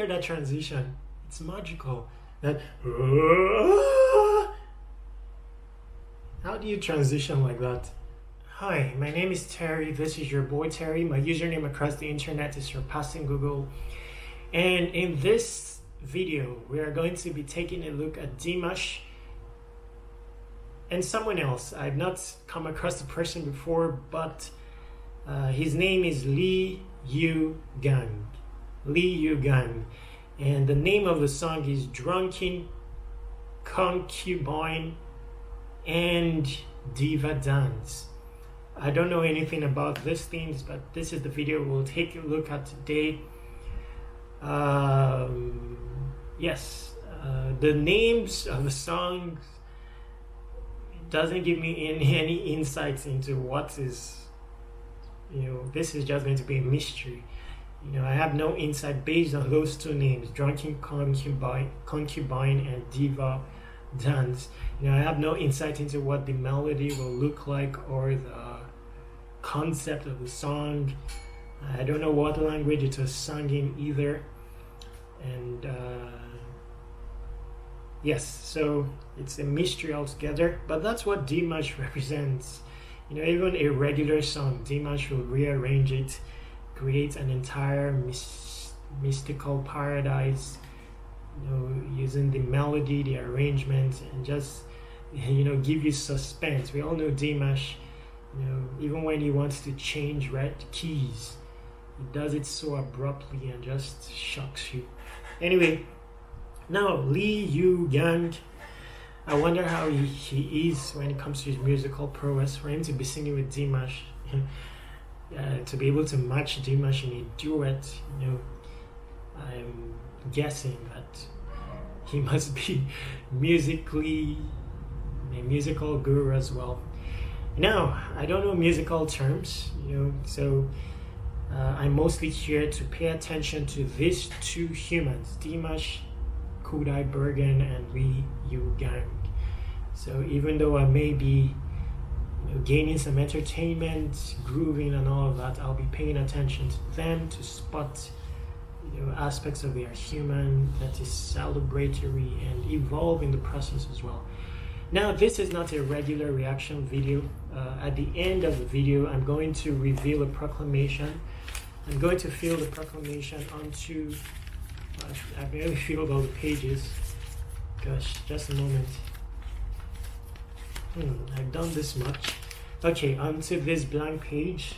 hear that transition? It's magical. That how do you transition like that? Hi, my name is Terry. This is your boy Terry. My username across the internet is Surpassing Google. And in this video, we are going to be taking a look at Dimash and someone else. I've not come across the person before, but his name is Li Yugang. Li Yugang. And the name of the song is Drunken Concubine and Diva Dance. I don't know anything about these things, but this is the video we'll take a look at today. The names of the songs doesn't give me any insights into what is, this is just going to be a mystery. I have no insight based on those two names, Drunken Concubine and Diva Dance. I have no insight into what the melody will look like or the concept of the song. I don't know what language it was sung in either. And so it's a mystery altogether, but that's what Dimash represents. Even a regular song, Dimash will rearrange it, create an entire mystical paradise, using the melody, the arrangement, and just give you suspense. We all know Dimash, even when he wants to change keys, he does it so abruptly and just shocks you. Anyway, now Li Yugang, I wonder how he is when it comes to his musical prowess. For him to be singing with Dimash, to be able to match Dimash in a duet, I'm guessing that he must be musically a musical guru as well. Now, I don't know musical terms, so I'm mostly here to pay attention to these two humans, Dimash Kudaibergen and Li Yugang. So even though I may be gaining some entertainment, grooving and all of that, I'll be paying attention to them to spot aspects of their human that is celebratory and evolve in the process as well. Now, this is not a regular reaction video. At the end of the video, I'm going to reveal a proclamation. I'm going to fill the proclamation onto I've barely filled all the pages. Gosh, just a moment. I've done this much. Okay, onto this blank page.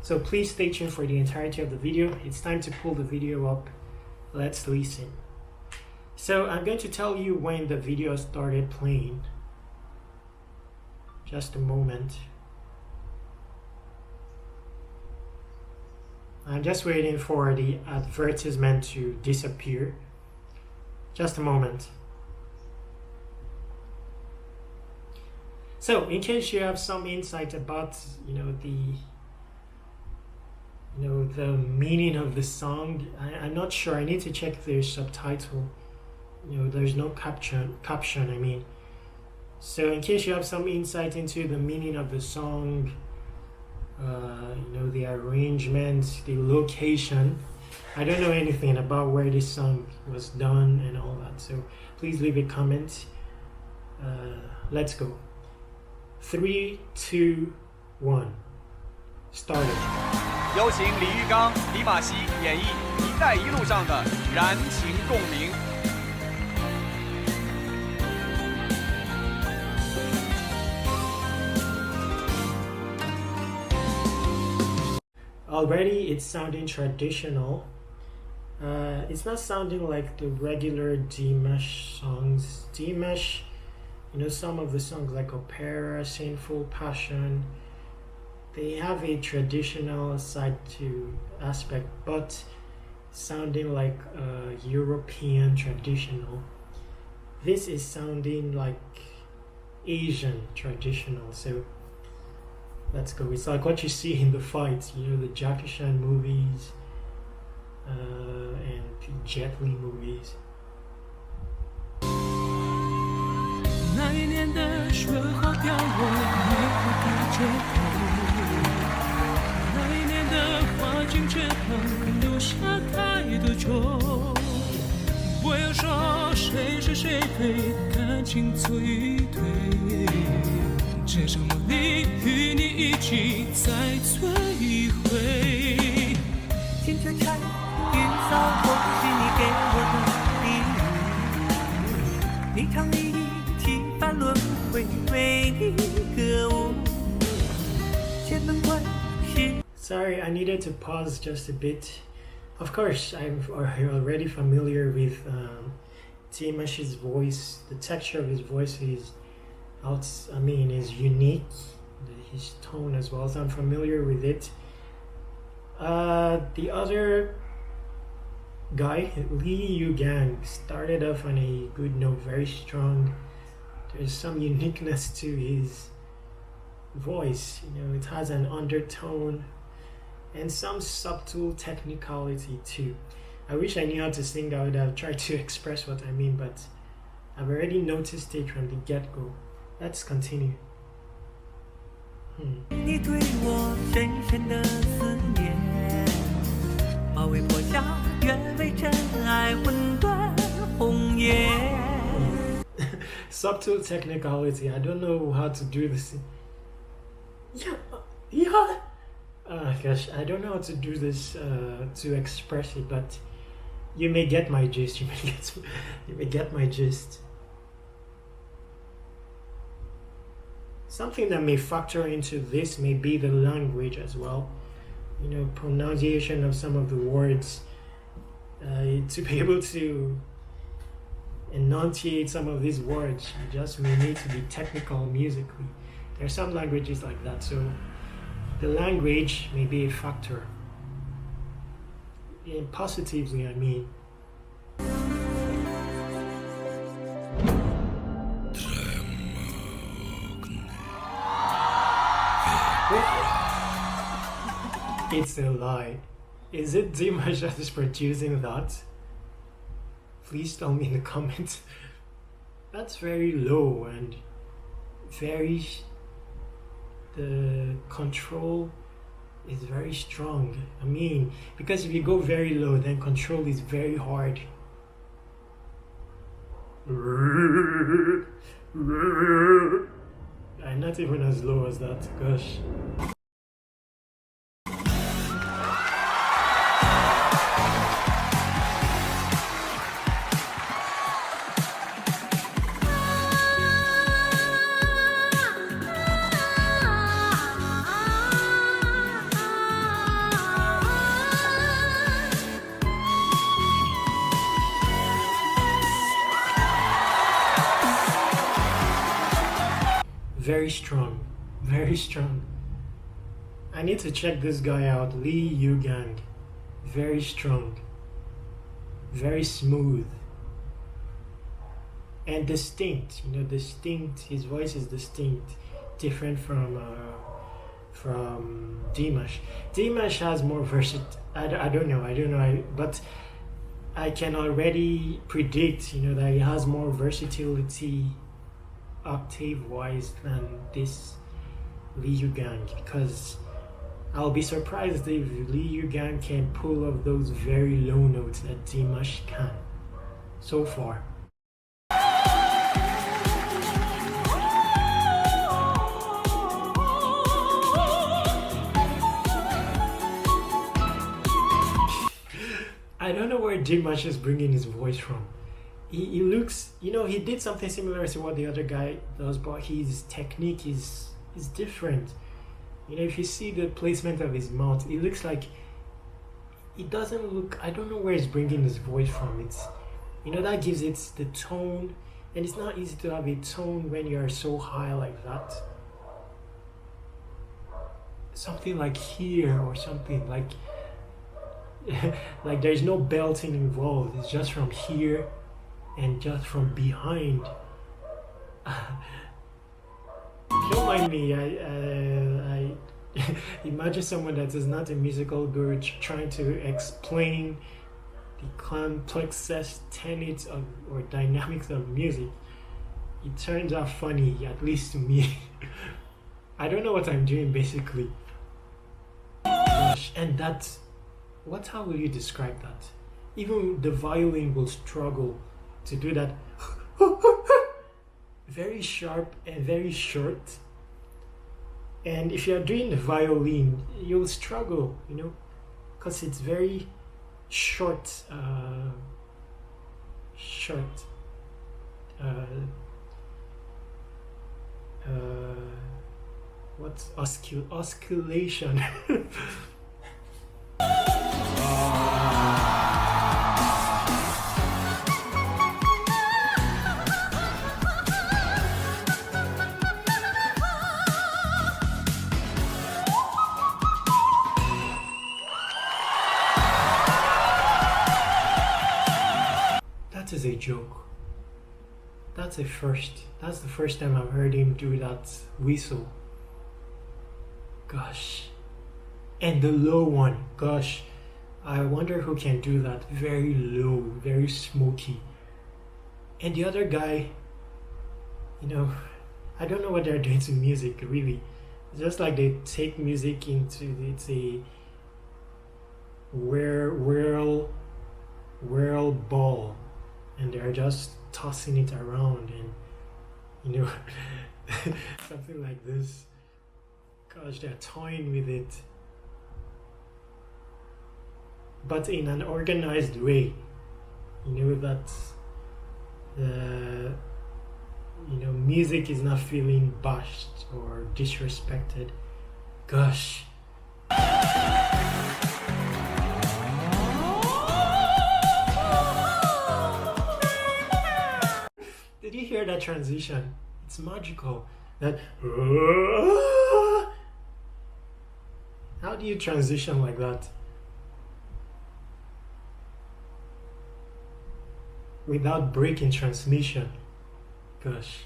So please stay tuned for the entirety of the video. It's time to pull the video up. Let's listen. So I'm going to tell you when the video started playing. Just a moment. I'm just waiting for the advertisement to disappear. Just a moment. So, in case you have some insight about, the meaning of the song, I'm not sure. I need to check the subtitle. There's no caption. I mean. So, in case you have some insight into the meaning of the song, the arrangement, the location. I don't know anything about where this song was done and all that, so please leave a comment. Let's go. 3, 2, 1 started. 有请李玉刚、迪玛希演绎《一带一路》上的燃情共鸣。 Already it's sounding traditional. It's not sounding like the regular Dimash songs. Dimash, some of the songs like Opera, Sinful Passion, they have a traditional side to aspect, but sounding like European traditional. This is sounding like Asian traditional. So let's go. It's like what you see in the fights, the Jackie Chan movies and the Jet Li movies. 那一年的雪花飘落美丽的街头，那一年的花径却旁留下太多愁。我要说谁是谁非，感情错与对，这场魔力与你一起再摧毁。青春缠云扫过是你给我的礼物，一场利益几番轮回，为你歌舞，千门关是。Sorry, I needed to pause just a bit. Of course, I'm already familiar with Dimash's voice. The texture of his voice is unique. His tone as well, so I'm familiar with it. The other guy, Li Yugang, started off on a good note, very strong. There's some uniqueness to his voice. It has an undertone and some subtle technicality too. I wish I knew how to sing. I would have tried to express what I mean, but I've already noticed it from the get-go. Let's continue. 你对我深深的思念，马嵬坡下愿为真爱魂断红颜。 Subtle technicality. I don't know how to do this. Yeah. Gosh, I don't know how to do this to express it, but you may get my gist. You may get my gist. Something that may factor into this may be the language as well. Pronunciation of some of the words. To be able to enunciate some of these words, you just may need to be technical musically. There are some languages like that, so the language may be a factor. And positively, I mean. It's a lie. Is it Dimash that is producing that? Please tell me in the comments. That's very low and very... The control is very strong. Because if you go very low, then control is very hard. I'm not even as low as that, gosh. Very strong. I need to check this guy out. Li Yugang. Very strong, very smooth, and distinct. His voice is distinct, different from Dimash. Dimash has more I don't know, but I can already predict that he has more versatility octave wise than this Li Yugang, because I'll be surprised if Li Yugang can pull off those very low notes that Dimash can so far. I don't know where Dimash is bringing his voice from. He looks, he did something similar to what the other guy does, but his technique is different. If you see the placement of his mouth, it looks like it doesn't look, I don't know where he's bringing his voice from. It's, that gives it the tone, and it's not easy to have a tone when you're so high like that. Something like here or something like like there's no belting involved. It's just from here and just from behind. Don't mind me. I imagine someone that is not a musical guru trying to explain the complex tenets or dynamics of music. It turns out funny, at least to me. I don't know what I'm doing basically. Gosh, and that's how will you describe that? even the violin will struggle to do that. Very sharp and very short. And if you're doing the violin, you'll struggle, because it's very short. What's oscillation? That is a joke. That's a first. That's the first time I've heard him do that whistle. Gosh. And the low one. Gosh. I wonder who can do that. Very low, very smoky. And the other guy, I don't know what they're doing to music, really. It's just like they take music into, it's a whirl ball. And they're just tossing it around and something like this. Gosh, they're toying with it, but in an organized way, that the music is not feeling bashed or disrespected. Gosh. Did you hear that transition? It's magical. That how do you transition like that without breaking transmission? Gosh.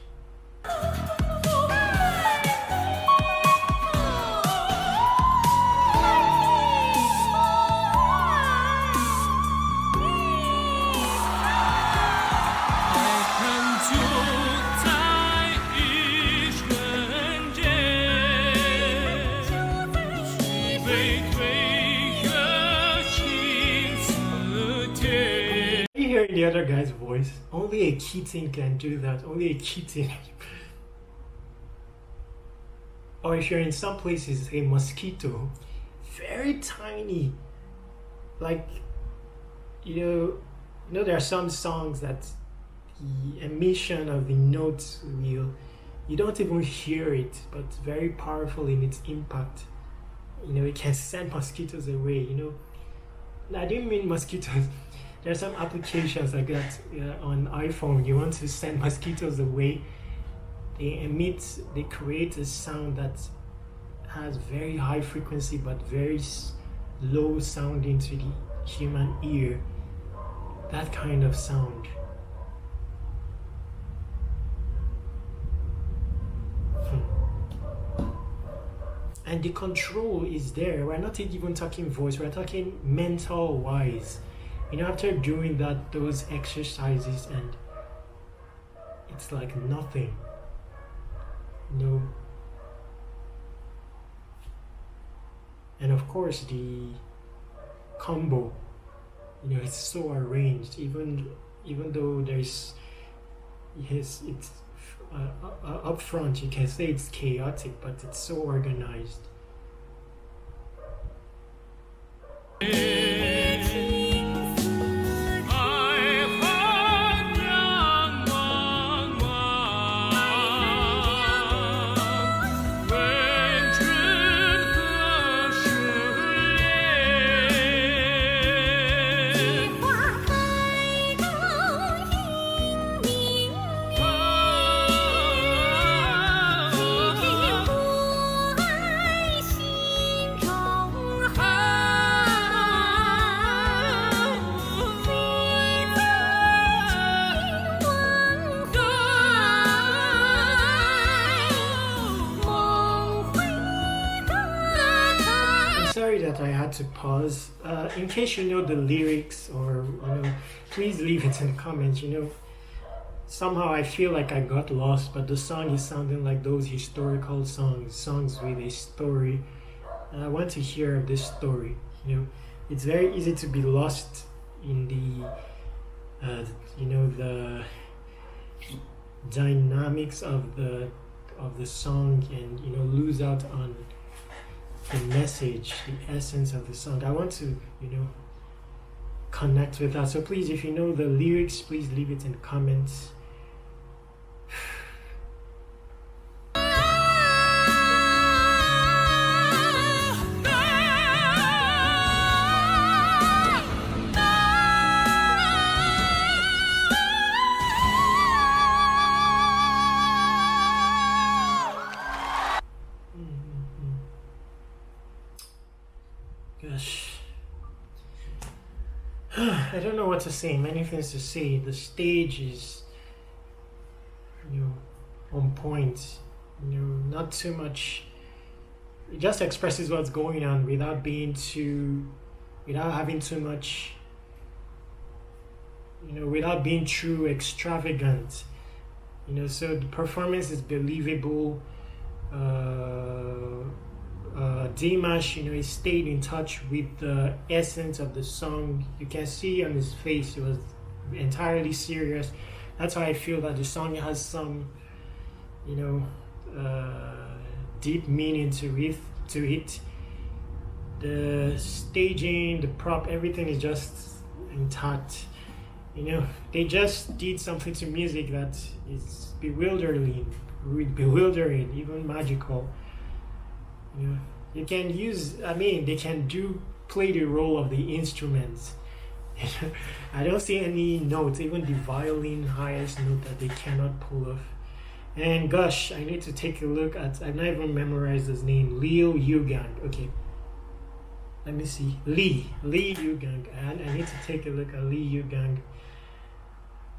The other guy's voice. Only a kitten can do that. Only a kitten. Or if you're in some places, a mosquito, very tiny. Like, there are some songs that the emission of the notes you don't even hear it, but very powerful in its impact. It can send mosquitoes away. I didn't mean mosquitoes. There are some applications like that on iPhone. You want to send mosquitoes away. They create a sound that has very high frequency but very low sounding to the human ear. That kind of sound. And the control is there. We're not even talking voice, we're talking mental wise. After doing those exercises, and it's like nothing. And of course the combo, it's so arranged, even though it's up front, you can say it's chaotic, but it's so organized. Sorry that I had to pause. In case you know the lyrics, or please leave it in the comments. Somehow I feel like I got lost, but the song is sounding like those historical songs with a story. And I want to hear this story. It's very easy to be lost, in the the dynamics of the song, and lose out on the message, the essence of the song. I want to connect with that. So please, if you know the lyrics, please leave it in comments. Gosh, I don't know what to say. Many things to say. The stage is, on point. Not too much. It just expresses what's going on without having too much. Without being too extravagant. So the performance is believable. Dimash, he stayed in touch with the essence of the song. You can see on his face, it was entirely serious. That's why I feel that the song has some, deep meaning to it. The staging, the prop, everything is just intact. They just did something to music that is bewildering, even magical. You can they can play the role of the instruments. I don't see any notes, even the violin highest note, that they cannot pull off. And gosh, I need to take a look at, I've not even memorized his name, Li Yugang. Okay, let me see, Li Yugang, and I need to take a look at Li Yugang.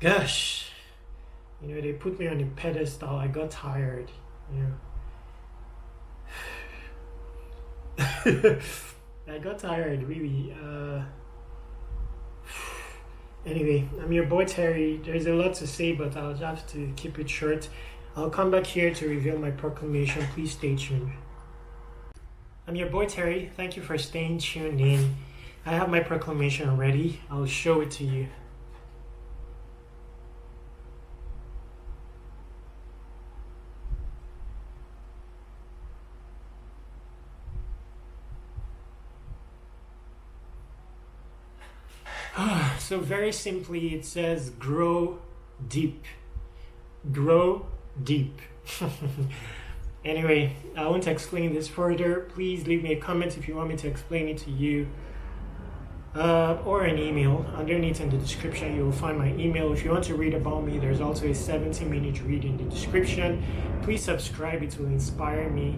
Gosh, they put me on a pedestal. I got tired. I got tired, really. Anyway, I'm your boy Terry. There's a lot to say, but I'll have to keep it short. I'll come back here to reveal my proclamation. Please stay tuned. I'm your boy Terry. Thank you for staying tuned in. I have my proclamation ready. I'll show it to you. So very simply, it says grow deep. Grow deep. Anyway, I won't explain this further. Please leave me a comment if you want me to explain it to you, or an email. Underneath in the description, you will find my email. If you want to read about me, there's also a 70-minute read in the description. Please subscribe. It will inspire me.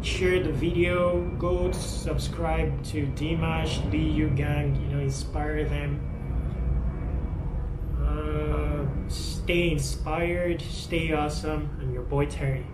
Share the video. Go subscribe to Dimash, Li Yugang. Inspire them. Stay inspired. Stay awesome. I'm your boy Terry.